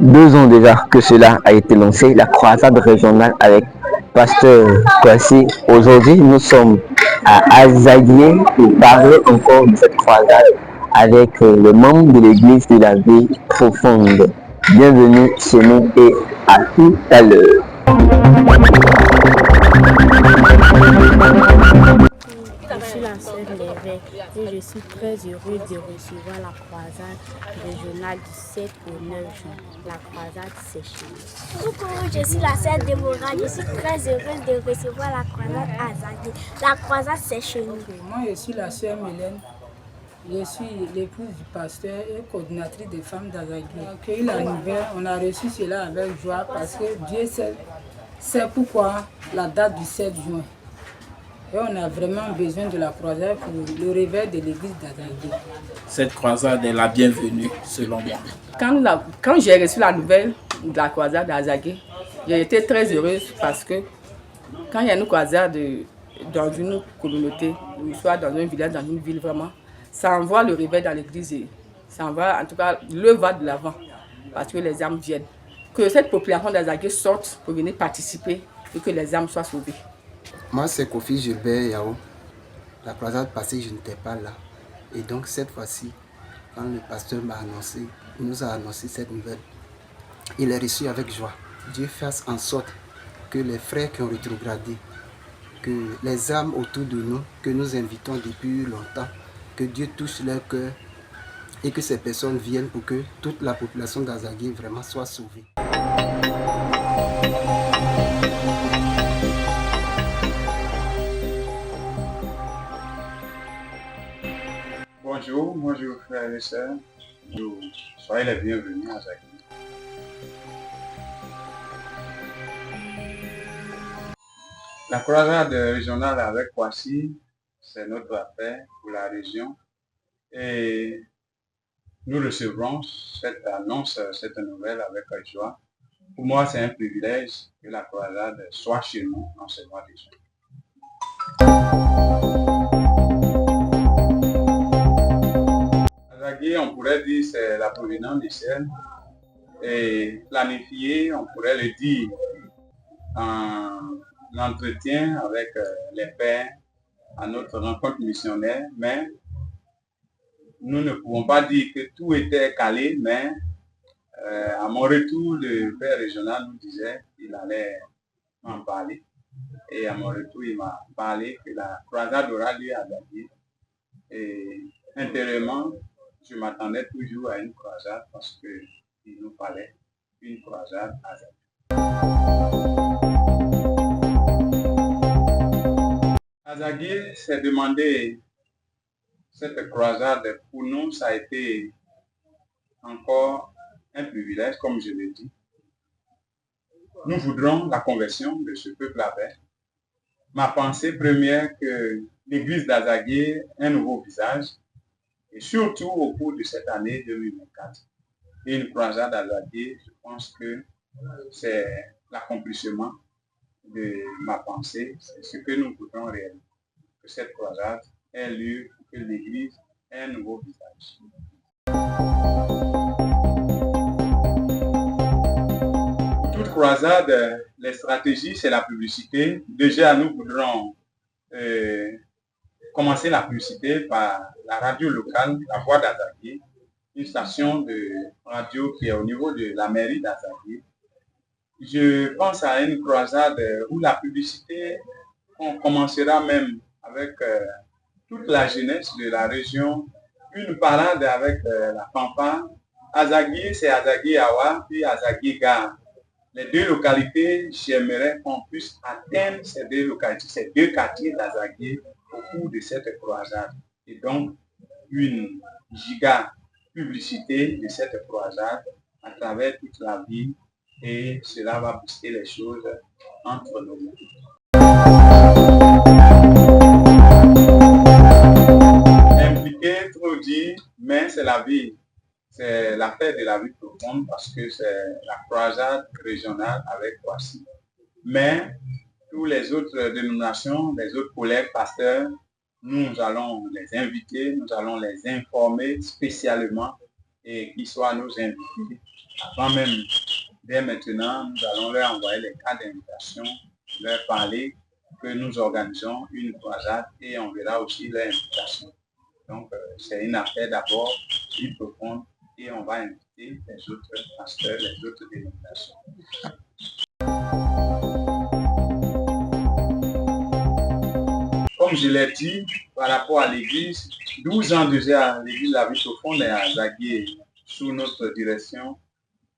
2 ans déjà que cela a été lancé, la croisade régionale avec Pasteur Kwasi. Aujourd'hui, nous sommes à Azaguié pour parler encore de cette croisade avec les membres de l'église de la vie profonde. Bienvenue chez nous et à tout à l'heure. Je suis la sœur Lévesque et je suis très heureuse de recevoir la croisade régionale du 7 au 9 juin. La croisade c'est chez nous. Coucou, je suis la sœur Déborah. Je suis très heureuse de recevoir la croisade à Zaguié. La croisade c'est chez nous. Moi, je suis la sœur Mélène. Je suis l'épouse du pasteur et coordinatrice des femmes d'Azaguié. On a accueilli la nouvelle, on a reçu cela avec joie parce que Dieu sait pourquoi la date du 7 juin. Et on a vraiment besoin de la croisade pour le réveil de l'église d'Azaguié. Cette croisade est la bienvenue, selon moi. Quand j'ai reçu la nouvelle de la croisade d'Azaguié, j'ai été très heureuse parce que quand il y a une croisade dans une communauté, ou soit dans un village, dans une ville vraiment, ça envoie le réveil dans l'église et ça envoie, en tout cas, le va de l'avant parce que les âmes viennent. Que cette population d'Azaguié sorte pour venir participer et que les âmes soient sauvées. Moi, c'est Kofi Gilbert Yao. La croisade passée, je n'étais pas là. Et donc, cette fois-ci, quand le pasteur nous a annoncé cette nouvelle, il est reçu avec joie. Dieu fasse en sorte que les frères qui ont rétrogradé, que les âmes autour de nous, que nous invitons depuis longtemps, que Dieu touche leur cœur et que ces personnes viennent pour que toute la population d'Azaguié vraiment soit sauvée. Bonjour frères et sœurs, soyez les bienvenus à Zaguié. La croisade régionale avec Kwasi, c'est notre affaire pour la région et nous recevrons cette annonce, cette nouvelle avec joie. Pour moi, c'est un privilège que la croisade soit chez nous en ce mois de juin. On pourrait dire c'est la providence du ciel et planifié, on pourrait le dire en entretien avec les pères à notre rencontre missionnaire, mais nous ne pouvons pas dire que tout était calé, mais à mon retour, le père régional nous disait qu'il allait m'en parler et à mon retour, il m'a parlé que la croisade aura lieu à Zaguié et intérieurement, je m'attendais toujours à une croisade parce qu'il nous fallait une croisade à Zaguié. À Zaguié, c'est demandé cette croisade pour nous, ça a été encore un privilège, comme je l'ai dit. Nous voudrons la conversion de ce peuple avec. Ma pensée première que l'église d'Azaguié ait un nouveau visage. Et surtout au cours de cette année 2024, et une croisade à Zaguié, je pense que c'est l'accomplissement de ma pensée, c'est ce que nous voudrons réaliser, que cette croisade ait lieu pour que l'Église ait un nouveau visage. Pour toute croisade, les stratégies, c'est la publicité. Déjà, nous voudrons commencer la publicité par la radio locale, la Voix d'Azaguié, une station de radio qui est au niveau de la mairie d'Azaguié. Je pense à une croisade où la publicité, on commencera même avec toute la jeunesse de la région, une parade avec la fanfare. Azaguié, c'est Azaguié Awa, puis Azaguié Gare. Les deux localités, j'aimerais qu'on puisse atteindre ces deux localités, ces deux quartiers d'Azaguié au cours de cette croisade. Et donc, une giga publicité de cette croisade à travers toute la ville et cela va booster les choses entre nous. Impliqué, trop dit, mais c'est la vie. C'est l'affaire de la vie profonde parce que c'est la croisade régionale avec Kwasi. Mais tous les autres dénominations, les autres collègues pasteurs, nous allons les inviter, nous allons les informer spécialement et qu'ils soient nos invités. Avant même, dès maintenant, nous allons leur envoyer les cartes d'invitation, leur parler que nous organisons une croisade et on verra aussi leur invitation. Donc, c'est une affaire d'abord plus profonde et on va inviter les autres pasteurs, les autres dénominations. Comme je l'ai dit, par rapport à l'église, 12 ans déjà, l'église La Vie Profonde est à Zaguié sous notre direction.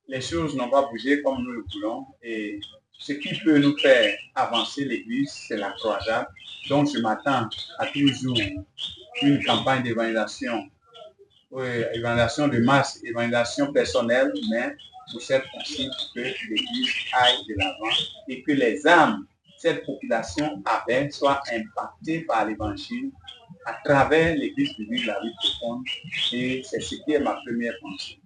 Les choses n'ont pas bougé comme nous le voulons et ce qui peut nous faire avancer l'église, c'est la croisade. Donc je m'attends à toujours une campagne d'évangélisation, évangélisation de masse, évangélisation personnelle, mais pour cette fois-ci que l'église aille de l'avant et que les âmes, cette population avait, soient impactées par l'évangile à travers l'église publique de La Vie Profonde et c'est ce qui est ma première pensée.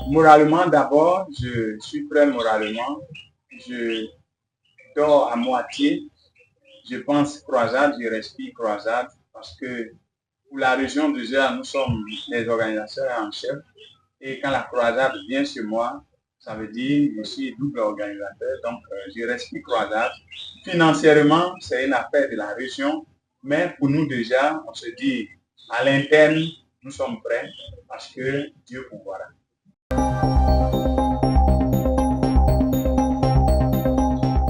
Moralement, d'abord, je suis prêt moralement. Je dors à moitié. Je pense croisade, je respire croisade parce que pour la région de Gers, nous sommes les organisateurs en chef. Et quand la croisade vient chez moi, ça veut dire que je suis double organisateur. Donc, je respire croisade. Financièrement, c'est une affaire de la région. Mais pour nous déjà, on se dit à l'interne, nous sommes prêts parce que Dieu pourvoira.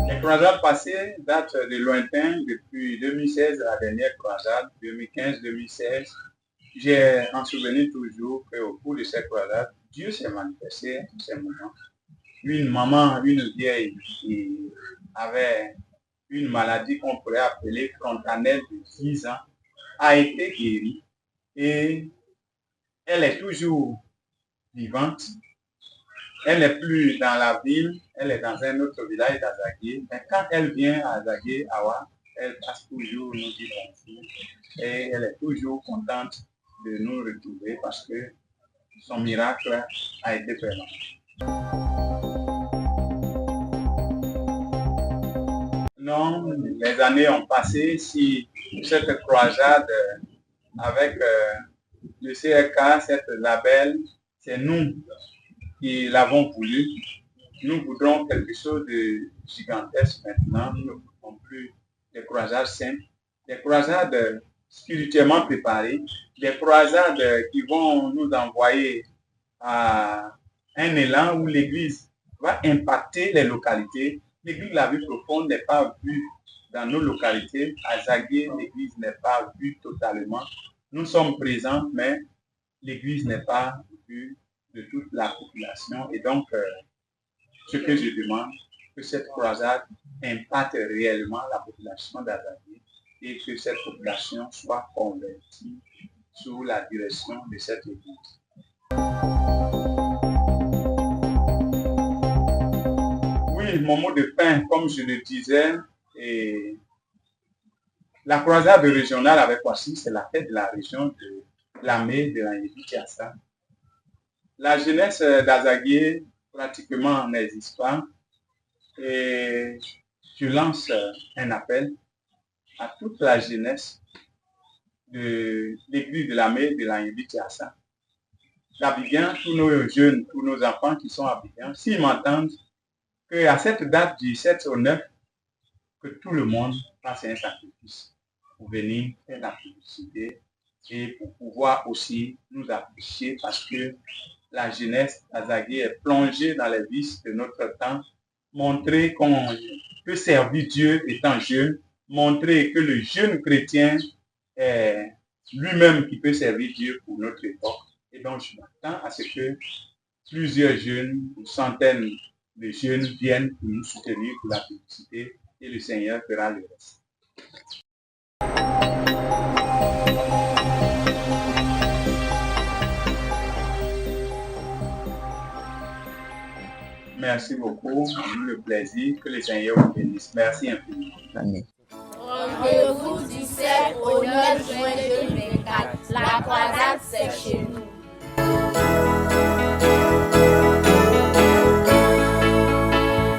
Les croisades passées datent de lointain, depuis 2016, la dernière croisade, 2015-2016. J'ai en souvenir toujours qu'au cours de cette croisade, Dieu s'est manifesté en ces moments. Une maman, une vieille qui avait une maladie qu'on pourrait appeler frontanelle de 10 ans, a été guérie et elle est toujours vivante. Elle n'est plus dans la ville, elle est dans un autre village d'Azaguié. Mais quand elle vient à Azaguié, Awa, elle passe toujours nous dire bonjour. Et elle est toujours contente de nous retrouver parce que son miracle a été permanent. Non, les années ont passé. Si cette croisade avec le CRK, cette label, c'est nous qui l'avons voulu. Nous voudrons quelque chose de gigantesque maintenant. Nous ne voulons plus des croisades simples, des croisades spirituellement préparées, des croisades qui vont nous envoyer à un élan où l'Église va impacter les localités. L'Église de La Vie Profonde n'est pas vue dans nos localités. À Zaguié, l'Église n'est pas vue totalement. Nous sommes présents, mais l'Église n'est pas vue de toute la population. Et donc, ce que je demande, que cette croisade impacte réellement la population d'Azaguié et que cette population soit convertie sous la direction de cette Église. Oui, mon mot de fin, comme je le disais, et la croisade régionale avec Ouassi, c'est la fête de la région de Lamé, de l'Anyebi-Tiassa. La jeunesse d'Azaguié pratiquement n'existe pas et je lance un appel à toute la jeunesse de l'église de Lamé, de l'Anyebi-Tiassa, d'Abidjan, tous nos jeunes, tous nos enfants qui sont à Abidjan, s'ils m'entendent, qu'à cette date du 7 au 9, que tout le monde fasse un sacrifice pour venir faire la publicité et pour pouvoir aussi nous afficher parce que la jeunesse d'Azaguié est plongée dans les vices de notre temps, montrer qu'on peut servir Dieu étant jeune, montrer que le jeune chrétien est lui-même qui peut servir Dieu pour notre époque. Et donc, je m'attends à ce que plusieurs jeunes, une centaine de jeunes viennent pour nous soutenir pour la publicité et le Seigneur fera le reste. Merci beaucoup, c'est le plaisir, que le Seigneur vous bénisse. Merci infiniment. Amen. Rendez-vous du 7 au 9 juin 2024. La croisade, c'est chez nous.